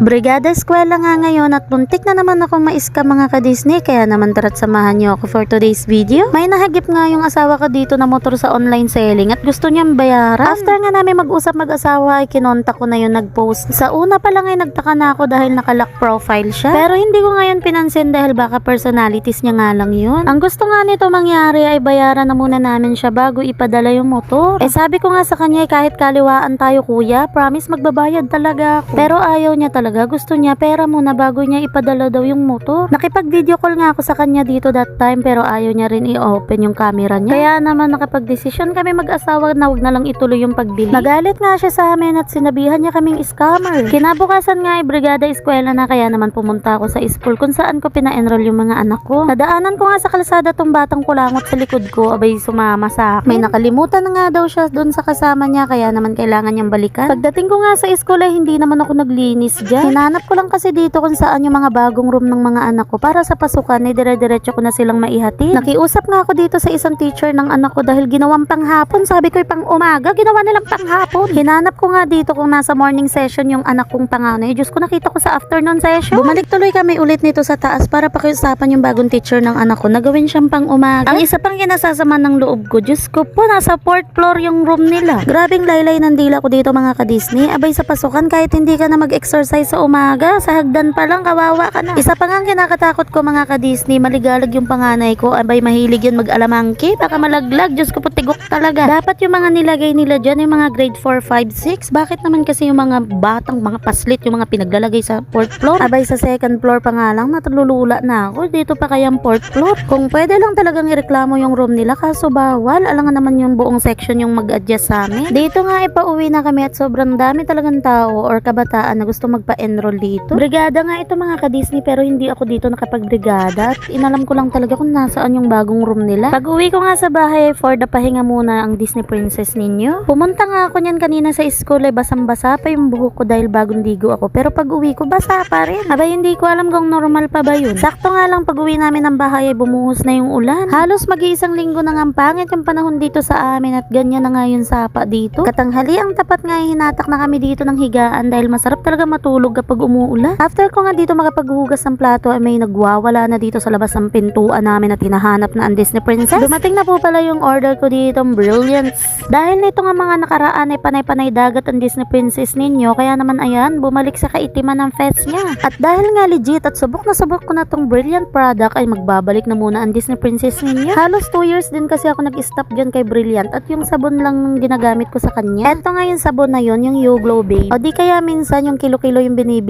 Brigada Eskwela nga ngayon at muntik na naman ako ma-scam mga ka-Disney, kaya naman tara't samahan niyo ako for today's video. May nahagip nga yung asawa ko dito na motor sa online selling at gusto niyang bayaran. After nga namin mag-usap mag-asawa ay kinontak ko na yung nag-post. Sa una pa lang ay nagtaka na ako dahil nakalock profile siya. Pero hindi ko ngayon pinansin dahil baka personalities niya nga lang yun. Ang gusto nga nito mangyari ay bayaran na muna namin siya bago ipadala yung motor. Sabi ko nga sa kanya kahit kaliwaan tayo kuya, promise magbabayad talaga ako. Pero ayaw niya talaga. Gusto niya pera muna bago niya ipadala daw yung motor. Nakipag-video call nga ako sa kanya dito that time pero ayaw niya rin i-open yung camera niya. Kaya naman nakapag-desisyon kami mag-asawa na wag na lang ituloy yung pagbili. Nagalit nga siya sa amin at sinabihan niya kaming scammer. Kinabukasan nga ay Brigada Eskwela na kaya naman pumunta ako sa school kung saan ko pina-enroll yung mga anak ko. Nadaanan ko nga sa kalsada tong batang kulangot sa likod ko, abay sumama sa akin. May nakalimutan na nga daw siya doon sa kasama niya kaya naman kailangan niyang balikan. Pagdating ko nga sa school ay hindi naman ako naglinis dyan. Hinanap ko lang kasi dito kung saan yung mga bagong room ng mga anak ko para sa pasukan ay dire-diretso ko na silang maihatid. Nakiusap nga ako dito sa isang teacher ng anak ko dahil ginawang panghapon. Sabi ko pang umaga, ginawa nilang panghapon. Hinanap ko nga dito kung nasa morning session yung anak kong panganay. Diyos ko, nakita ko sa afternoon session. Bumalik tuloy kami ulit nito sa taas para pakiusapan yung bagong teacher ng anak ko na gawin siyang pang umaga. Ang isa pang kinasasama ng loob ko, Diyos ko po, nasa 4th floor yung room nila. Grabing laylay ng dila ko dito mga ka-Disney. Abay sa pasukan kahit hindi ka na mag-exercise sa umaga, sa hagdan pa lang kawawa ka na. Isa pa nga kinakatakot ko mga ka-Disney, maligalag yung panganay ko, abay mahilig yun mag-alamangki, baka malaglag, Diyos ko po, tigok talaga. Dapat yung mga nilagay nila dyan, yung mga grade 4, 5, 6, bakit naman kasi yung mga batang, mga paslit, yung mga pinaglalagay sa 4th floor, abay sa 2nd floor pa nga lang, natululula na ako, dito pa kayang 4th floor. Kung pwede lang talagang ireklamo yung room nila, kaso bawal, alangan naman yung buong section yung mag-adjust sa amin. Dito nga ipauwi na kami at sobrang dami talagang tao or kabataan na gusto magpa-enroll dito. Brigada nga ito mga ka-Disney pero hindi ako dito nakapag-brigada at inalam ko lang talaga kung nasaan yung bagong room nila. Pag uwi ko nga sa bahay for the pahinga muna ang Disney Princess ninyo. Pumunta nga ako niyan kanina sa school ay basang-basa pa yung buhok ko dahil bagong ligo ako pero pag uwi ko basa pa rin. Abay hindi ko alam kung normal pa ba yun. Sakto nga lang pag uwi namin ng bahay ay bumuhos na yung ulan. Halos mag-iisang linggo na nga ang pangit yung panahon dito sa amin at ganyan na nga yung sapa dito. Katanghali ang tapat nga hinatak na kami dito ng higaan dahil masarap talaga matulog kapag umuulan. After ko nga dito makapaghugas ng plato ay may nagwawala na dito sa labas ng pintuan namin at hinahanap na ang Disney Princess. Dumating na po pala yung order ko dito, Brilliance. Dahil nito nga mga nakaraan ay panay-panay dagat ang Disney Princess ninyo kaya naman ayan, bumalik sa kaitiman ng face niya. At dahil nga legit at subok ko na tong Brilliant product ay magbabalik na muna ang Disney Princess ninyo. Halos 2 years din kasi ako nag-stop dyan kay Brilliant at yung sabon lang ginagamit ko sa kanya. Eto nga yung sabon na yun, yung You Glow Babe. O di kaya minsan yung kilo-kilo yung binibili